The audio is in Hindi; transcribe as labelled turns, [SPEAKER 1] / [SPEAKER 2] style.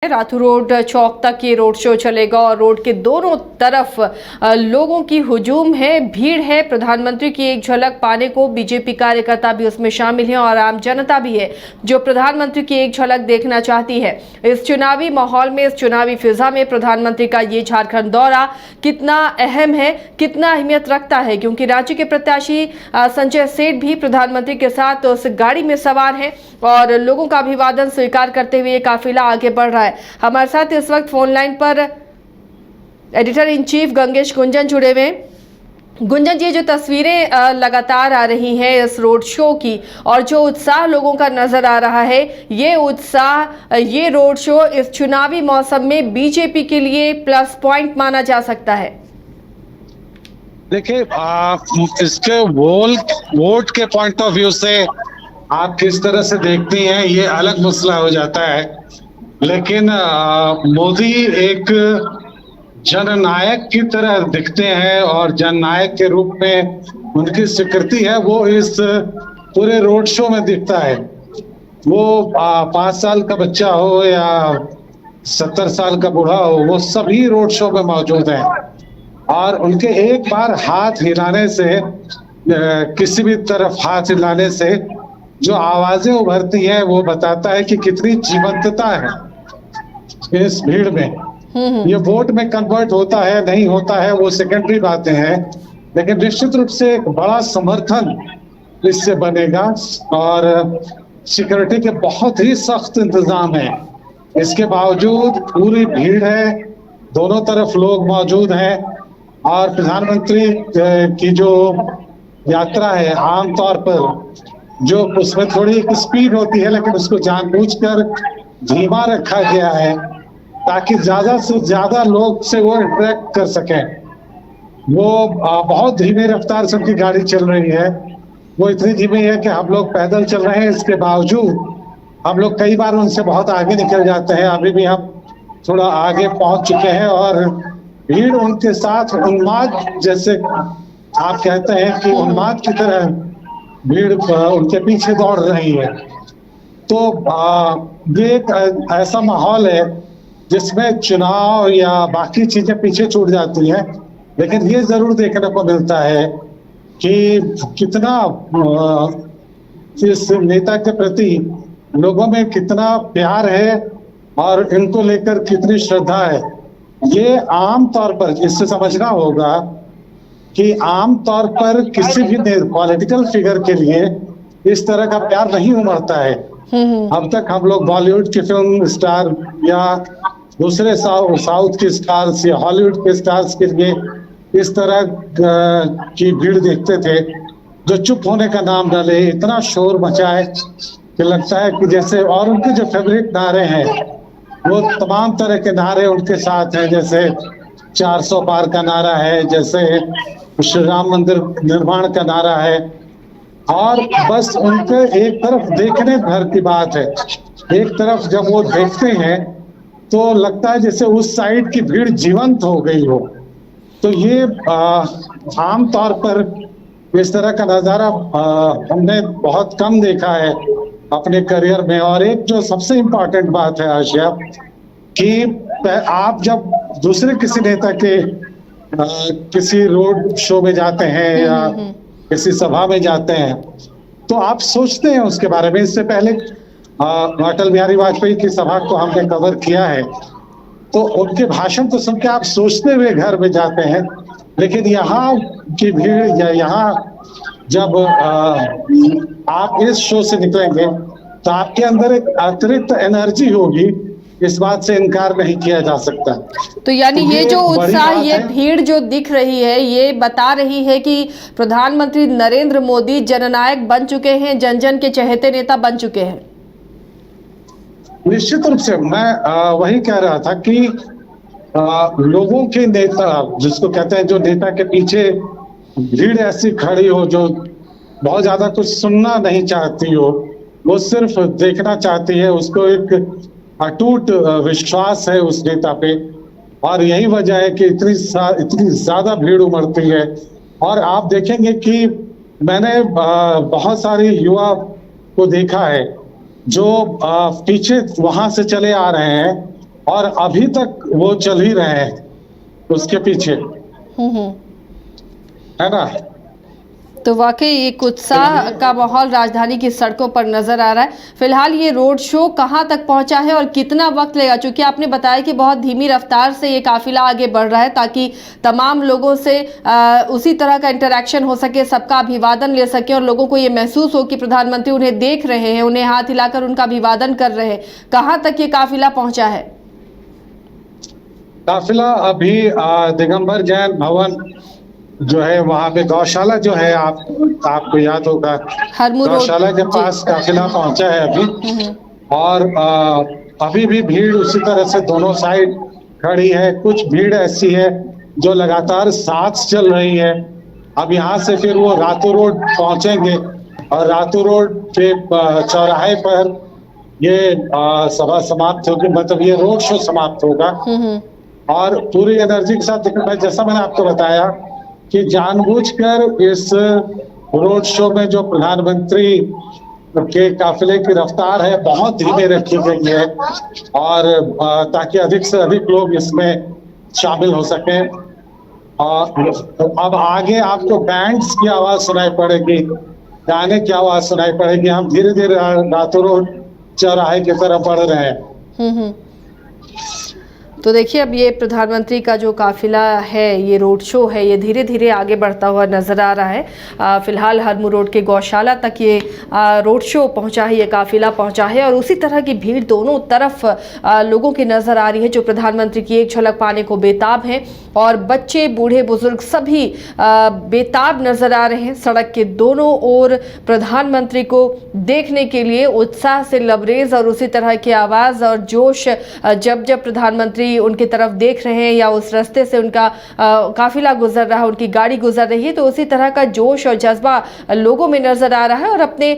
[SPEAKER 1] राथू रोड चौक तक ये रोड शो चलेगा और रोड के दोनों तरफ लोगों की हुजूम है, भीड़ है। प्रधानमंत्री की एक झलक पाने को बीजेपी कार्यकर्ता भी उसमें शामिल हैं और आम जनता भी है जो प्रधानमंत्री की एक झलक देखना चाहती है। इस चुनावी माहौल में, इस चुनावी फिजा में प्रधानमंत्री का ये झारखंड दौरा कितना अहम है, कितना अहमियत रखता है, क्योंकि राज्य के प्रत्याशी संजय सेठ भी प्रधानमंत्री के साथ उस गाड़ी में सवार हैं और लोगों का अभिवादन स्वीकार करते हुए काफिला आगे बढ़ रहा है। हमारे साथ इस वक्त फोन लाइन पर editor in chief Gangesh Gunjan जुड़े हुए हैं। गुंजन जी, जो तस्वीरें लगातार आ रही हैं इस रोड शो की और जो उत्साह लोगों का नजर आ रहा है, ये उत्साह, ये रोड शो इस चुनावी मौसम में बीजेपी के लिए प्लस पॉइंट माना जा सकता है।
[SPEAKER 2] देखिए, इसके वोट के पॉइंट ऑफ व्यू से आप किस तरह से देखती हैं ये अलग मसला हो जाता है, लेकिन मोदी एक जननायक की तरह दिखते हैं और जननायक के रूप में उनकी स्वीकृति है वो इस पूरे रोड शो में दिखता है। वो 5 साल का बच्चा हो या 70 साल का बूढ़ा हो, वो सभी रोड शो में मौजूद हैं और उनके एक बार हाथ हिलाने से, किसी भी तरफ हाथ हिलाने से जो आवाजें उभरती हैं वो बताता है कि कितनी जीवंतता है इस भीड़ में। ये वोट में कन्वर्ट होता है नहीं होता है वो सेकेंडरी बातें हैं, लेकिन निश्चित रूप से एक बड़ा समर्थन इससे बनेगा और सिक्योरिटी के बहुत ही सख्त इंतजाम है। इसके बावजूद पूरी भीड़ है, दोनों तरफ लोग मौजूद हैं और प्रधानमंत्री की जो यात्रा है आमतौर पर जो उसमें थोड़ी एक स्पीड होती है, लेकिन उसको जानबूझकर धीमा रखा गया है ताकि ज्यादा से ज्यादा लोग से वो इंटरेक्ट कर सकें। वो बहुत धीमी रफ्तार से उनकी गाड़ी चल रही है, वो इतनी धीमी है कि हम लोग पैदल चल रहे हैं, इसके बावजूद हम लोग कई बार उनसे बहुत आगे निकल जाते हैं। अभी भी हम थोड़ा आगे पहुंच चुके हैं और भीड़ उनके साथ उन्माद, जैसे आप कहते हैं कि उन्माद की तरह भीड़ उनके पीछे दौड़ रही है। तो ये एक ऐसा माहौल है जिसमें चुनाव या बाकी चीजें पीछे छूट जाती हैं, लेकिन ये जरूर देखने को मिलता है कि कितना इस नेता के प्रति लोगों में कितना प्यार है और इनको लेकर कितनी श्रद्धा है। ये आम तौर पर इससे समझना होगा कि आम तौर पर किसी भी पॉलिटिकल फिगर के लिए इस तरह का प्यार नहीं उमड़ता है। अब तक हम लोग बॉलीवुड के फिल्म स्टार या दूसरे साउथ के स्टार्स या हॉलीवुड के स्टार्स के लिए इस तरह की भीड़ देखते थे जो चुप होने का नाम न ले, इतना शोर मचाए कि लगता है कि जैसे, और उनके जो फेवरेट नारे हैं वो तमाम तरह के नारे उनके साथ हैं, जैसे 400 पार का नारा है, जैसे श्री राम मंदिर निर्माण का नारा है, और बस उनके एक तरफ देखने भर की बात है। एक तरफ जब वो देखते हैं तो लगता है जैसे उस साइड की भीड़ जीवंत हो गई हो। तो ये आम तौर पर इस तरह का नजारा हमने बहुत कम देखा है अपने करियर में। और एक जो सबसे इम्पोर्टेंट बात है आशिया, कि आप जब दूसरे किसी नेता के किसी रोड शो में जाते हैं या किसी सभा में जाते हैं तो आप सोचते हैं उसके बारे में। इससे पहले अटल बिहारी वाजपेयी की सभा को हमने कवर किया है, तो उनके भाषण को सुन के आप सोचते हुए घर में जाते हैं, लेकिन यहाँ की भीड़ या यहाँ जब आप इस शो से निकलेंगे तो आपके अंदर एक अतिरिक्त एनर्जी होगी, इस बात से इनकार नहीं किया जा सकता।
[SPEAKER 1] तो यानी ये जो उत्साह, ये भीड़ जो दिख रही है, ये बता रही है कि प्रधानमंत्री नरेंद्र मोदी जननायक बन चुके हैं, जन जन के चहेते नेता बन चुके हैं।
[SPEAKER 2] निश्चित रूप से मैं वही कह रहा था कि लोगों के नेता, जिसको कहते हैं जो नेता के पीछे भीड़ ऐसी खड़ी हो जो बहुत ज्यादा कुछ सुनना नहीं चाहती हो, वो सिर्फ देखना चाहती है, उसको एक अटूट विश्वास है उस नेता पे, और यही वजह है कि इतनी ज्यादा भीड़ उमड़ती है। और आप देखेंगे कि मैंने बहुत सारी युवा को देखा है जो पीछे वहां से चले आ रहे हैं और अभी तक वो चल ही रहे हैं उसके पीछे, है ना।
[SPEAKER 1] तो वाकई एक उत्साह का माहौल राजधानी की सड़कों पर नजर आ रहा है। फिलहाल ये रोड शो कहां तक पहुंचा है और कितना वक्त लगेगा, क्योंकि आपने बताया कि बहुत धीमी रफ्तार से ये काफिला आगे बढ़ रहा है ताकि तमाम लोगों से उसी तरह का इंटरेक्शन हो सके, सबका अभिवादन ले सके और लोगों को ये महसूस हो कि प्रधानमंत्री उन्हें देख रहे हैं, उन्हें हाथ हिलाकर उनका अभिवादन कर रहे हैं। कहाँ तक ये काफिला पहुंचा है?
[SPEAKER 2] काफिला अभी दिगंबर जैन भवन जो है वहां पे गौशाला जो है, आपको याद होगा,
[SPEAKER 1] हरमू रोड
[SPEAKER 2] गौशाला के पास काफिला पहुंचा है अभी। और अभी भी भीड़ उसी तरह से दोनों साइड खड़ी है। कुछ भीड़ ऐसी है जो लगातार साथ चल रही है। अब यहाँ से फिर वो रातू रोड पहुंचेंगे और रातू रोड पे चौराहे पर ये सभा समाप्त होगी, मतलब ये रोड शो समाप्त होगा। और पूरी एनर्जी के साथ, जैसा मैंने आपको बताया कि जानबूझकर इस रोड शो में जो प्रधानमंत्री के काफिले की रफ्तार है बहुत धीमे रखी गई है, और ताकि अधिक से अधिक लोग इसमें शामिल हो सकें। और अब आगे आपको बैंड्स की आवाज सुनाई पड़ेगी, गाने की आवाज सुनाई पड़ेगी। हम धीरे धीरे रातू रोड चौराहे की तरफ बढ़ रहे हैं।
[SPEAKER 1] तो देखिए, अब ये प्रधानमंत्री का जो काफिला है, ये रोड शो है, ये धीरे धीरे आगे बढ़ता हुआ नजर आ रहा है। फिलहाल हरमू रोड के गौशाला तक ये रोड शो पहुंचा है, ये काफिला पहुंचा है और उसी तरह की भीड़ दोनों तरफ लोगों की नजर आ रही है जो प्रधानमंत्री की एक झलक पाने को बेताब हैं। और बच्चे, बूढ़े, बुजुर्ग सभी बेताब नजर आ रहे हैं। सड़क के दोनों ओर प्रधानमंत्री को देखने के लिए उत्साह से लबरेज और उसी तरह की आवाज और जोश, जब जब प्रधानमंत्री उनकी तरफ देख रहे हैं या उस रास्ते से उनका काफिला गुजर रहा है, उनकी गाड़ी गुजर रही है, तो उसी तरह का जोश और जज्बा लोगों में नजर आ रहा है। और अपने